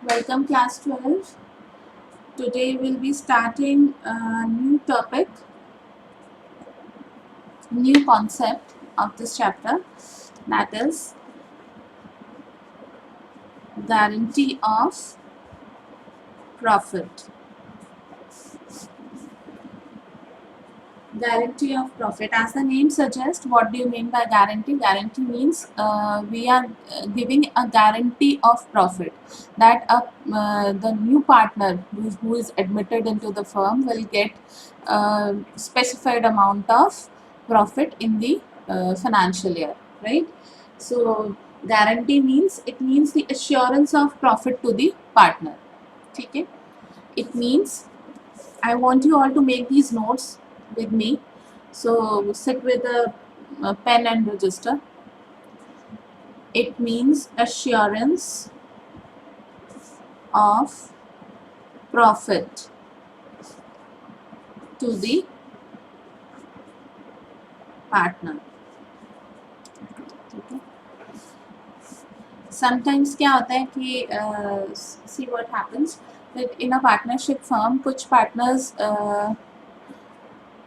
Welcome class 12. Today we'll be starting a new topic, new concept of this chapter, that is guarantee of profit. Guarantee of profit. As the name suggests, what do you mean by guarantee? Guarantee means we are giving a guarantee of profit, that the new partner who is admitted into the firm will get a specified amount of profit in the financial year, right? So guarantee means, it means the assurance of profit to the partner. Okay? It means, I want you all to make these notes with me. So sit with a pen and register. It means assurance of profit to the partner. Okay. Sometimes क्या होता है कि see what happens that in a partnership firm कुछ partners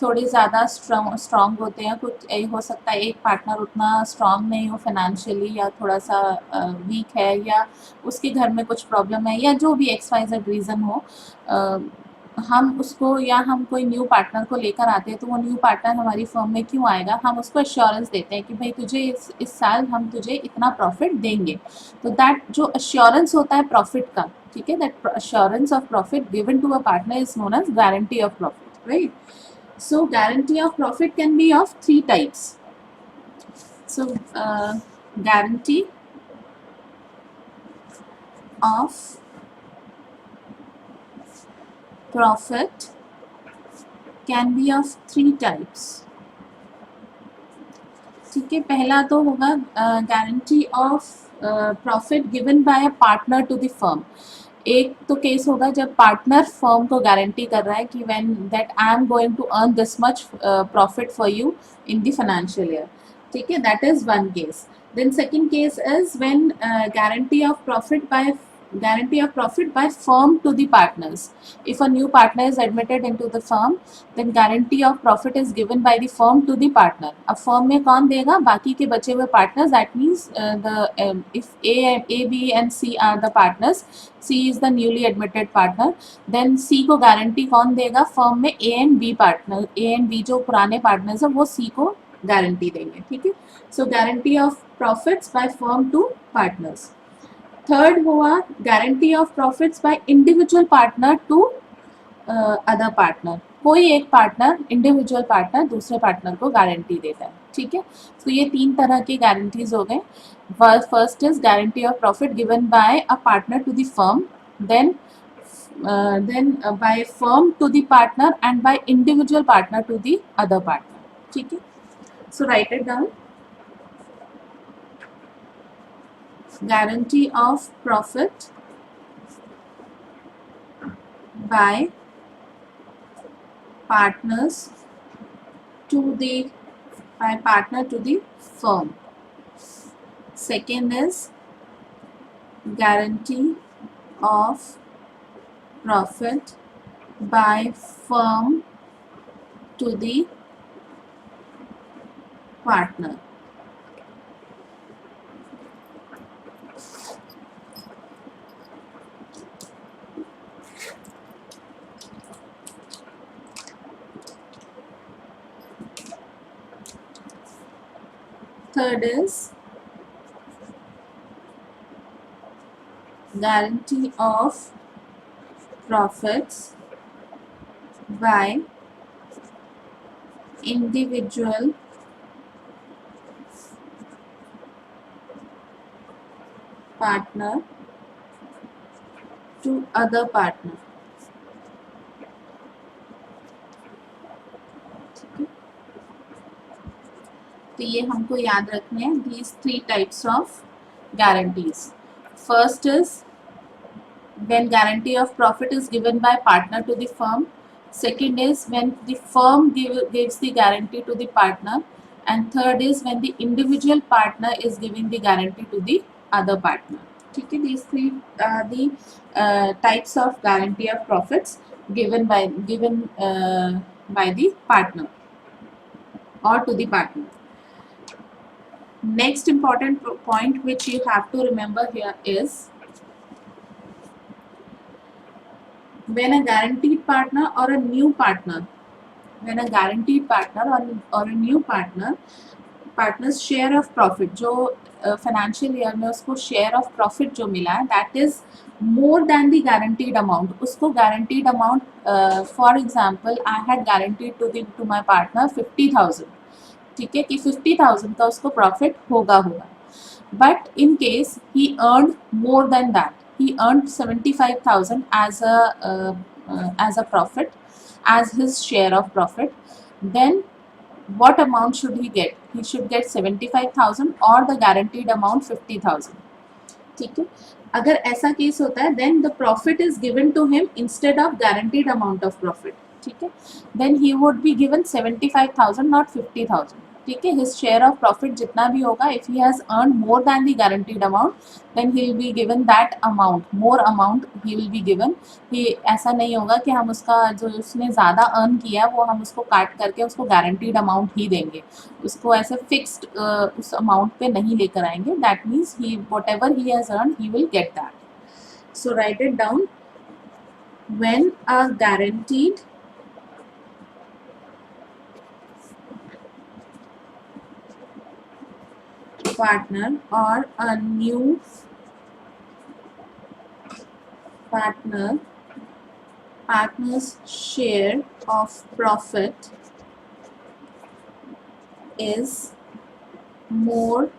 थोड़े ज़्यादा strong होते हैं, कुछ हो सकता है एक पार्टनर उतना स्ट्रॉन्ग नहीं हो फाइनेंशियली, या थोड़ा सा वीक है, या उसके घर में कुछ प्रॉब्लम है, या जो भी XYZ रीज़न हो, हम उसको, या हम कोई न्यू पार्टनर को लेकर आते हैं, तो वो न्यू पार्टनर हमारी फर्म में क्यों आएगा, हम उसको एश्योरेंस देते हैं कि भाई तुझे इस साल हम तुझे इतना प्रॉफिट देंगे. तो दैट जो एश्योरेंस होता है प्रॉफिट का, ठीक है, that assurance of profit given to a partner is known as guarantee of profit, right? So guarantee of profit can be of three types. So guarantee of profit can be of three types. ठीक है, पहला तो होगा guarantee of profit given by a partner to the firm. एक तो case होगा जब partner firm को गारंटी कर रहा है कि when that I am going to earn this much profit for you in the financial year. ठीक है, that is one case. Then second case is when guarantee of profit by firm to the partners. If a new partner is admitted into the firm, then guarantee of profit is given by the firm to the partner. अब firm में कौन देगा? बाकी के बचे हुए partners. That means if A, B and C are the partners, C is the newly admitted partner, then C को guarantee कौन देगा? Firm में A and B partner, A and B जो पुराने partners हैं वो C को guarantee देंगे. ठीक है? So guarantee of profits by firm to partners. Third हुआ guarantee of profits by individual partner to other partner. कोई एक पार्टनर, इंडिविजुअल पार्टनर दूसरे पार्टनर को गारंटी देता है. ठीक है, तो ये तीन तरह की गारंटीज हो गए. First is guarantee of profit given by a partner to the firm, then by firm to the partner and by individual partner to the other partner. ठीक है, so write it down. Guarantee of profit by partner to the firm. Second is guarantee of profit by firm to the partner. Third is guarantee of profits by individual partner to other partner. तो ये हमको याद रखने हैं, these three types of guarantees. First is when guarantee of profit is given by partner to the firm. Second is when the firm gives the guarantee to the partner. And third is when the individual partner is giving the guarantee to the other partner. ठीक है, these three are the types of guarantee of profits given by the partner or to the partner. Next important point which you have to remember here is when a guaranteed partner or a new partner, when a guaranteed partner or a new partner's share of profit, जो financial year में उसको share of profit जो मिला है, that is more than the guaranteed amount. उसको guaranteed amount, for example I had guaranteed to my partner 50,000, ठीक है, कि 50,000 का उसको प्रॉफिट होगा. But in case he earned more than that, he earned 75,000 as a profit, as his share of profit, then what amount should he get? He should get 75,000 or the guaranteed amount 50,000. ठीक है, अगर ऐसा case होता है then the profit is given to him instead of guaranteed amount of profit. ठीक है, then he would be given 75,000 not 50,000. ठीक है, his share of profit जितना भी होगा, if he has earned more than the guaranteed amount then he will be given that amount, more amount he will be given. कि ऐसा नहीं होगा कि हम उसका जो उसने ज़्यादा अर्न किया वो हम उसको काट करके उसको गारंटीड अमाउंट ही देंगे, उसको ऐसे फिक्स्ड उस अमाउंट पे नहीं लेकर आएंगे. That means he what ever he has earn he will get that. So right it down. When a guaranteed partner or a new partner's share of profit is more than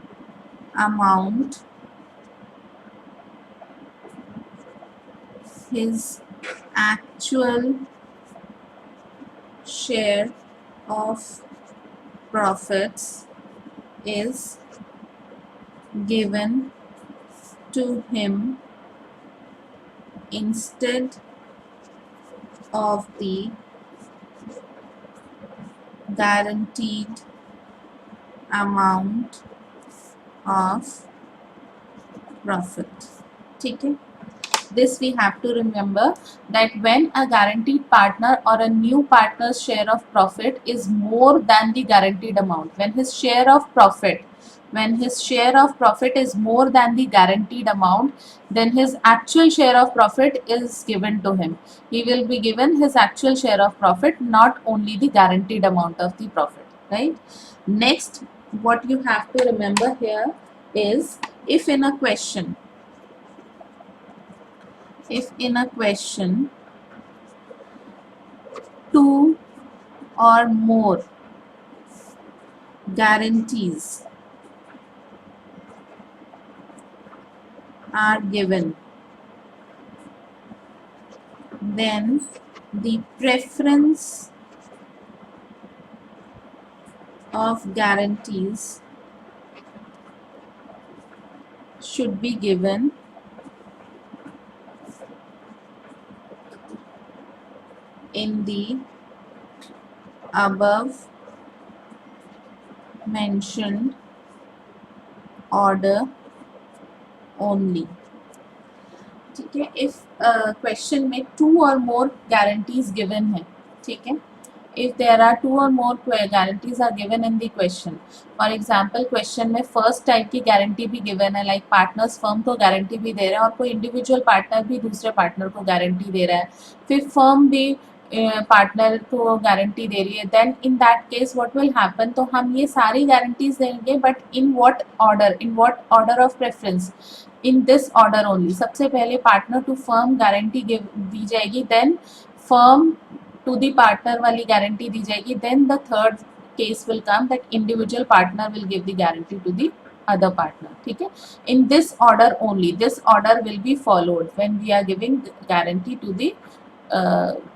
the guaranteed amount, his actual share of profits is given to him instead of the guaranteed amount of profit. ठीक है, this we have to remember that when a guaranteed partner or a new partner's share of profit is more than the guaranteed amount, when his share of profit is more than the guaranteed amount, then his actual share of profit is given to him. He will be given his actual share of profit, not only the guaranteed amount of the profit, right? Next, what you have to remember here is if in a question two or more guarantees are given, then the preference of guarantees should be given in the above mentioned order only. ठीक है, if question में two or more guarantees given है, ठीक है, if there are two or more guarantees are given in the question, for example question में first type की guarantee भी given है, like partners firm को guarantee भी दे रहे हैं और कोई individual partner भी दूसरे partner को guarantee दे रहा है, फिर firm भी पार्टनर को गारंटी दे रही है, then in that case what will happen, तो हम ये सारी गारंटीज देंगे, but in what order of preference, in this order only. सबसे पहले पार्टनर टू फर्म गारंटी दी जाएगी, then firm to the partner वाली गारंटी दी जाएगी, then the third case will come that individual partner will give the guarantee to the other partner. ठीक है, in this order only, this order will be followed when we are giving guarantee to the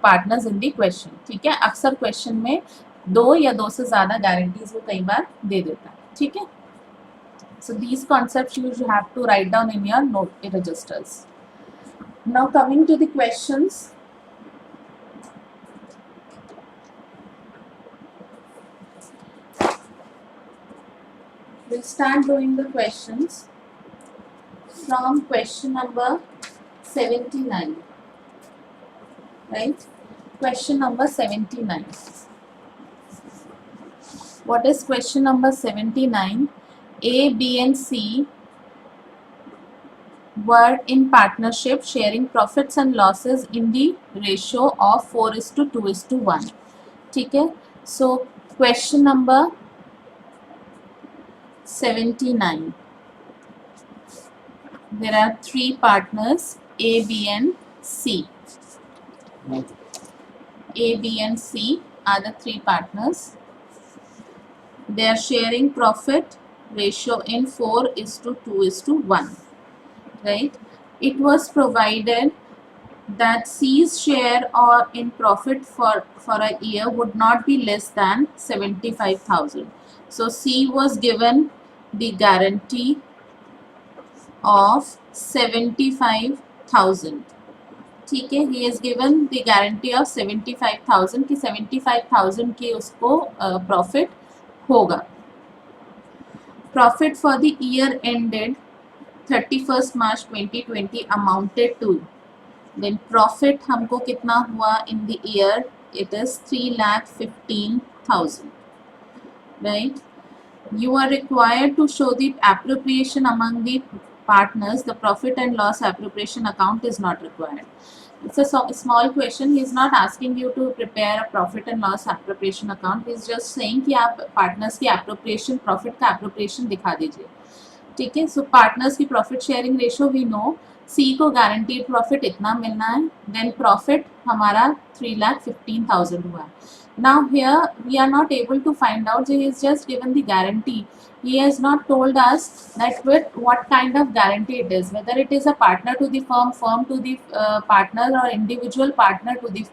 partners in the question. ठीक है, अक्सर question में दो या दो से ज़्यादा गारंटीज वो कई बार दे देता है. ठीक है, So these concepts you have to write down in your note registers. Now coming to the questions. We'll start doing the questions from question number 79. Right? Question number 79. What is question number 79? A, B and C were in partnership sharing profits and losses in the ratio of 4:2:1. ठीक है? So question number 79. There are three partners, A, B and C. A, B and C are the three partners. They are sharing profit ratio in 4:2:1. Right? It was provided that C's share or in profit for a year would not be less than 75,000. So C was given the guarantee of 75,000. ठीक है, he is given the guarantee of 75,000 कि 75,000 की उसको profit होगा. Profit for the year ended 31st March 2020 amounted to, then profit हमको कितना हुआ in the year, it is 3,15,000. Right? You are required to show the appropriation among the partners. The profit and loss appropriation account is not required. It's a small question. He is not asking you to prepare a profit and loss appropriation account. He is just saying कि आप partners की appropriation, profit का appropriation दिखा दीजिए. ठीक है? So partners की profit sharing ratio we know. C को guaranteed profit इतना मिलना है. Then profit हमारा 3,15,000 हुआ. Now here we are not able to find out. So he is just given the guarantee. He has not told us that with what kind of guarantee it is, whether it is a partner to the firm, firm to the partner, or individual partner to the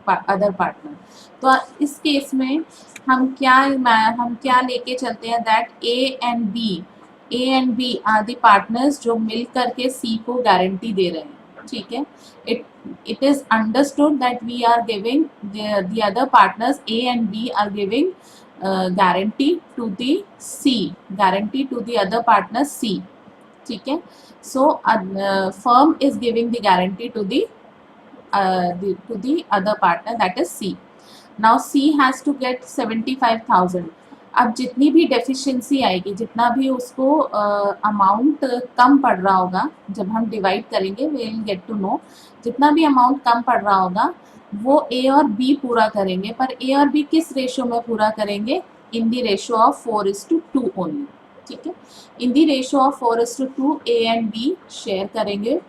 other partner. तो इस case में हम क्या लेके चलते हैं that A and B are the partners जो मिल करके C को गारंटी दे रहे हैं. ठीक है? It is understood that we are giving the other partners A and B are giving guarantee to the C, guarantee to the other partner C. ठीक है? So firm is giving the guarantee to the other partner, that is C. Now C has to get 75,000. अब जितनी भी deficiency आएगी, जितना भी उसको amount कम पड़ रहा होगा, जब हम डिवाइड करेंगे we will get to know, जितना भी अमाउंट कम पड़ रहा होगा वो A और B पूरा करेंगे. पर A और B किस रेशियो में पूरा करेंगे? इन द रेशियो ऑफ 4:2 ओनली. ठीक है? In the ratio of 4:2 A and B share करेंगे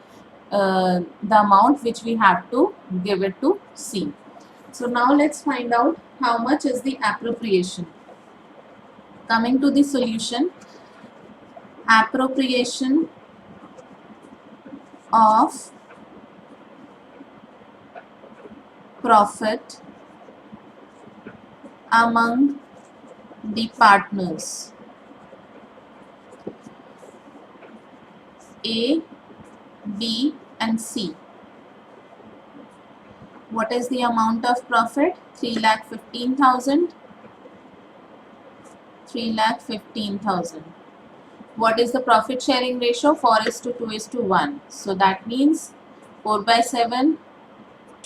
the amount which we have to give it to C. So now let's find out how much is the appropriation. Coming to the solution, appropriation of profit among the partners A, B and C. What is the amount of profit? 3,15,000. 3,15,000. What is the profit sharing ratio? 4:2:1. So that means 4/7,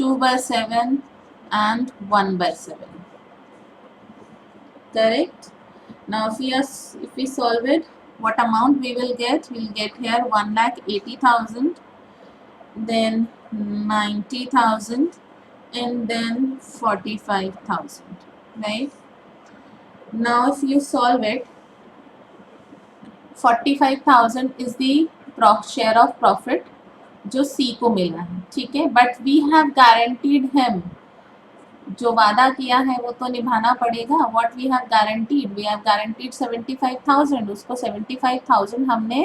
2/7 and 1/7. Correct? Now if we solve it, what amount we will get? We will get here 1,80,000, then 90,000 and then 45,000. Right? Now if you solve it, 45,000 is the share of profit जो C को मिला है. ठीक है? But we have guaranteed him. जो वादा किया है वो तो निभाना पड़ेगा. What we have guaranteed? We have guaranteed 75,000. उसको 75,000 हमने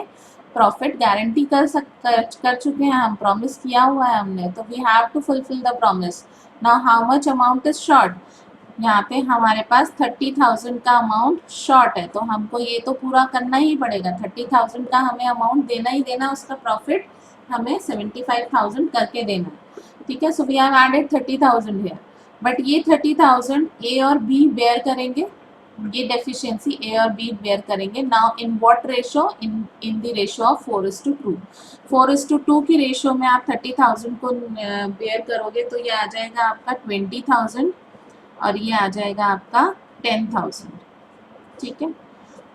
प्रॉफिट गारंटी कर चुके हैं, हम प्रॉमिस किया हुआ है हमने, तो we have to fulfil the promise. Now how much amount is short? यहाँ पे हमारे पास 30,000 का अमाउंट शॉर्ट है, तो हमको ये तो पूरा करना ही पड़ेगा। 30,000 का हमें अमाउंट देना ही देना, उसका प्रॉफिट हमें 75,000 करके देना है, ठीक है। So we have added 30,000 here, but ये 30,000 ए और बी बेयर करेंगे, ये डेफिशिएंसी ए और बी बेयर करेंगे। Now in what ratio, in in the ratio of 4:2। 4:2 की रेशो में आप 30,000 को बेयर करोगे तो ये आ जाएगा आपका 20,000 और ये आ जाएगा आपका 10,000, ठीक है।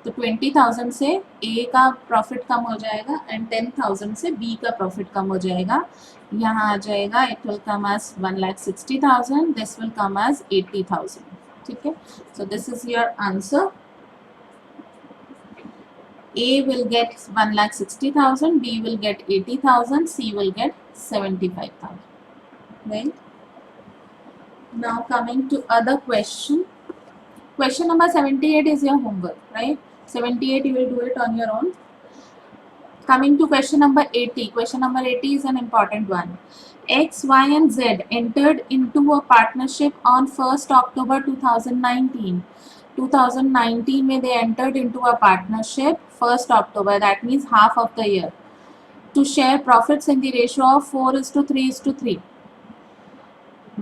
तो 20,000 से ए का प्रॉफिट कम हो जाएगा एंड 10,000 से बी का प्रॉफिट कम हो जाएगा। यहाँ आ जाएगा, it will come as 1,60,000, this will come as 80,000, ठीक है। So this is your answer. A will get 1,60,000, B will get 80,000, C will get 75,000, right? Now coming to other question. Question number 78 is your homework, right? 78 you will do it on your own. Coming to question number 80. Question number 80 is an important one. X, Y and Z entered into a partnership on 1st October 2019. 2019 में they entered into a partnership 1st October, that means half of the year, to share profits in the ratio of 4:3:3.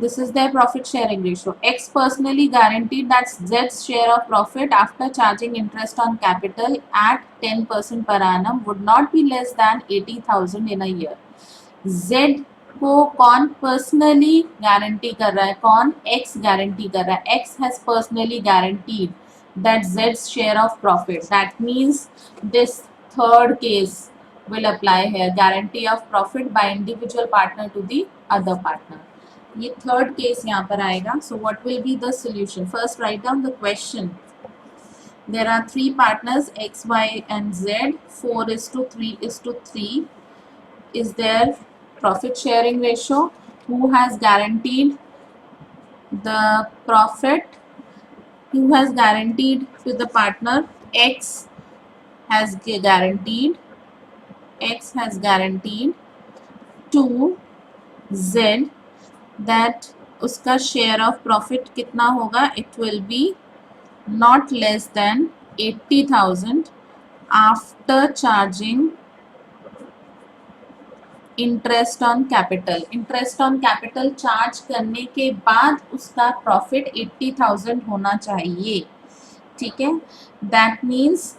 This is their profit sharing ratio. X personally guaranteed that Z's share of profit after charging interest on capital at 10% per annum would not be less than 80,000 in a year. Z को कौन personally guarantee कर रहा है, कौन X guarantee कर रहा है, X has personally guaranteed that Z's share of profit. That means this third case will apply here, guarantee of profit by individual partner to the other partner. ये third case यहाँ पर आएगा. So what will be the solution? First write down the question. There are three partners X, Y and Z. 4:3:3 is their profit sharing ratio. Who has guaranteed the profit? Who has guaranteed to the partner? X has guaranteed. X has guaranteed to Z that उसका share of profit कितना होगा? It will be not less than 80,000 after charging interest on capital. Interest on capital charge करने के बाद उसका profit 80,000 होना चाहिए, ठीक है. दैट मीन्स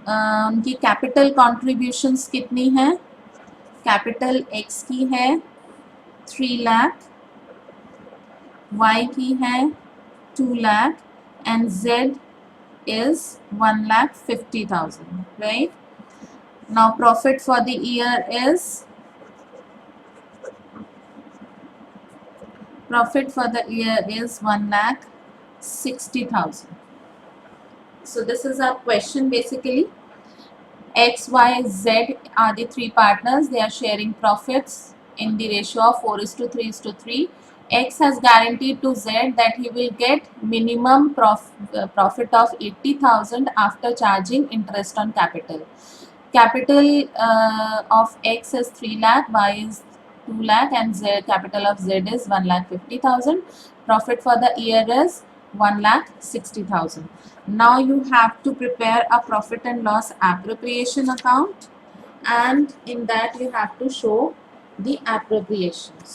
उनकी कैपिटल कॉन्ट्रीब्यूशंस कितनी है? कैपिटल एक्स की है 3 लाख, वाई की है 2 lakh and Z is 1,50,000, right? Now profit for the year is profit for the year is 1,60,000. So this is our question basically. X, Y, Z are the three partners. They are sharing profits in the ratio of 4:3:3. X has guaranteed to Z that he will get minimum profit of 80,000 after charging interest on capital. Capital of X is 3 lakh, Y is 2 lakh and Z capital of Z is 1,50,000. Profit for the year is 1,60,000. Now you have to prepare a profit and loss appropriation account and in that you have to show the appropriations.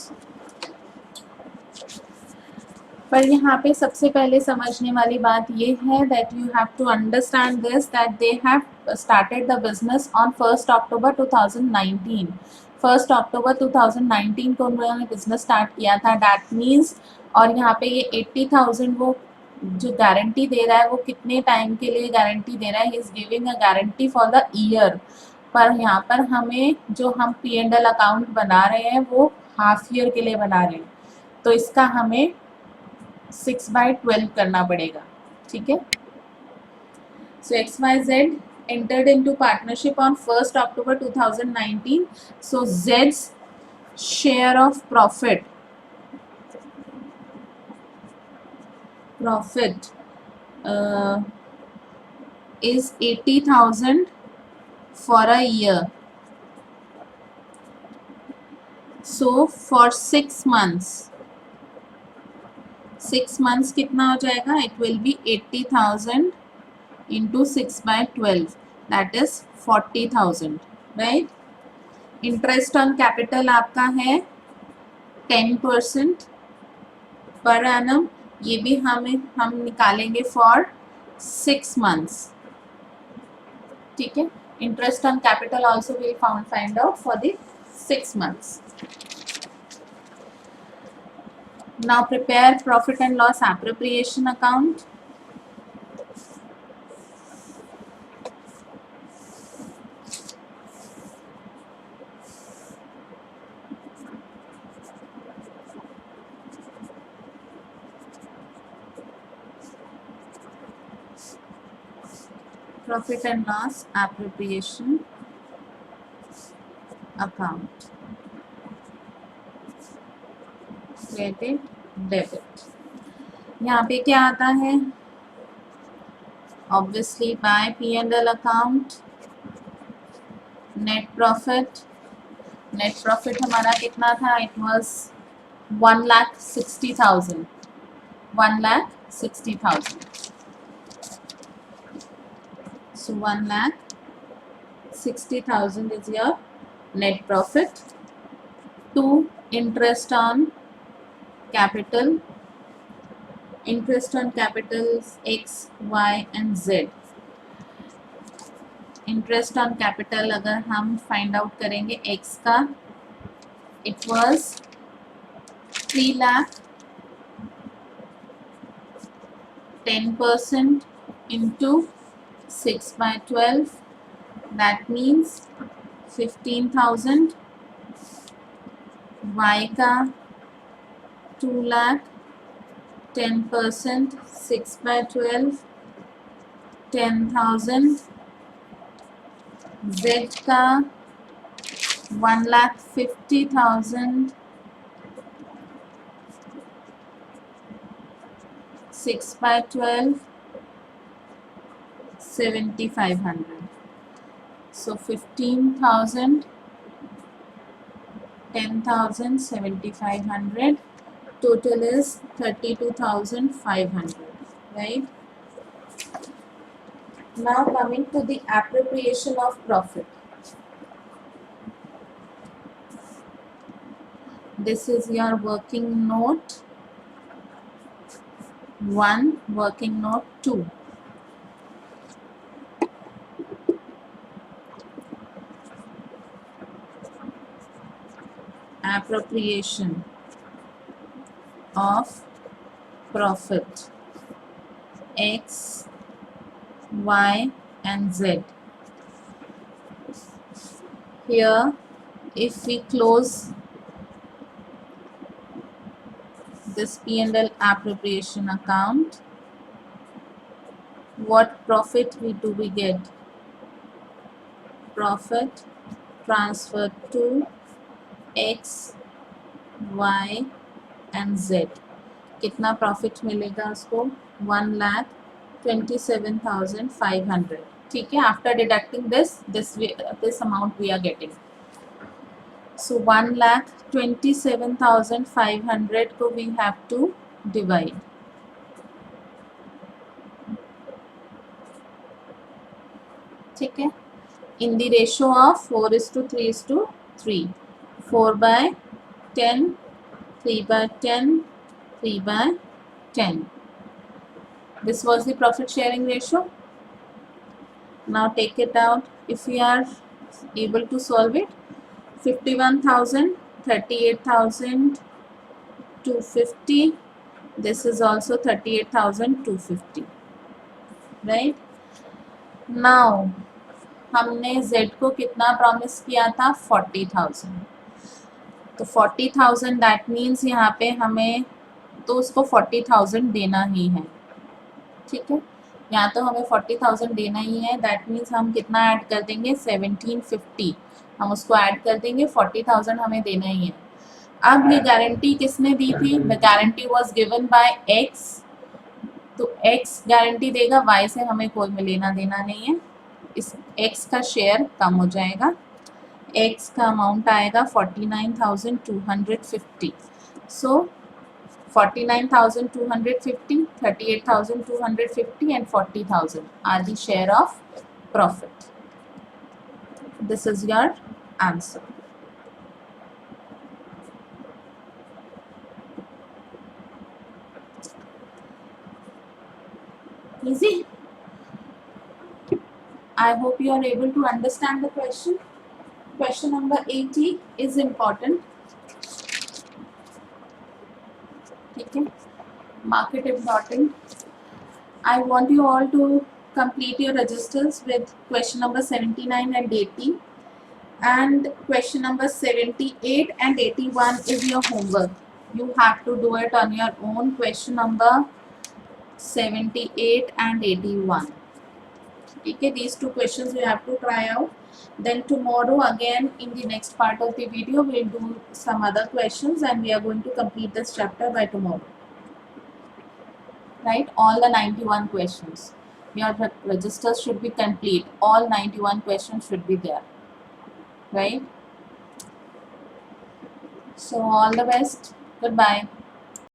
पर यहाँ पे सबसे पहले समझने वाली बात ये है that you have to understand this that they have started the business on 1st October 2019. 1st October 2019 को उन्होंने बिजनेस स्टार्ट किया था. That means और यहाँ पे ये 80,000 वो जो गारंटी दे रहा है वो कितने टाइम के लिए गारंटी दे रहा है? He is giving a guarantee for the year. पर यहाँ पर हमें जो हम P&L अकाउंट बना रहे हैं वो हाफ ईयर के लिए बना रहे हैं, तो इसका हमें 6/12 करना पड़ेगा, ठीक है. So XYZ entered into partnership on 1st October 2019. So Z's share of profit is 80,000 for a year. So for 6 months 6 months कितना हो जाएगा, it will be 80,000 into 6/12, that is 40,000, right. Interest on capital आपका है 10% per annum, ये भी हम निकालेंगे for 6 months, ठीक है। Interest on capital also will find out for the 6 months. Now prepare profit and loss appropriation account. Profit and loss appropriation account. Credit, debit. यहाँ पे क्या आता है, obviously by P&L account, net profit. Net profit हमारा कितना था, it was 1,60,000, 1,60,000. So 1,60,000 is your net profit. 2, interest on capital. Interest on capital is X, Y and Z. Interest on capital अगर हम फाइंड आउट करेंगे X का, it was 3 lakh, 10% into 6/12, that means 15,000. Y का 2 lakh, 10%, 6/12, 10,000. Z का 1,50,000, 6/12, 7,500. So 15,000, 10,000, 7,500. Total is 32,500, right? Now coming to the appropriation of profit. This is your working note 1, working note 2. Appropriation of profit X, Y and Z. Here if we close this P&L appropriation account, what profit we get? Profit transferred to X, Y and Z. कितना profit मिलेगा उसको, 1,27,500, ठीक है। After deducting this amount we are getting. So 1,27,500 को we have to divide. ठीक है, in the ratio of 4:3:3, 4/10, 3/10, 3/10. This was the profit sharing ratio. Now take it out. If we are able to solve it, 51,000, 38,250. This is also 38,250, right? Now हमने Z को कितना promise किया था, 40,000. तो 40,000 that means यहाँ पे हमें तो उसको 40,000 देना ही है, ठीक है। यहाँ तो हमें 40,000 देना ही है, दैट मीन्स हम कितना ऐड कर देंगे, 1750 हम उसको ऐड कर देंगे, 40,000 हमें देना ही है. अब ये गारंटी किसने दी थी, the guarantee was given by X, तो X गारंटी देगा, Y से हमें कोई लेना देना नहीं है, इस X का शेयर कम हो जाएगा. X का अमाउंट आएगा 49,250. सो 49,250, 38,250 and 40,000 are the share of profit. This is your answer. Easy. I hope you are able to understand the question. Question number 80 is important. Okay. Mark it important. I want you all to complete your registers with question number 79 and 80. And question number 78 and 81 is your homework. You have to do it on your own. Question number 78 and 81. Okay, these two questions you have to try out. Then tomorrow again in the next part of the video we'll do some other questions and we are going to complete this chapter by tomorrow. Right, all the 91 questions. Your registers should be complete. All 91 questions should be there. Right? So all the best. Goodbye.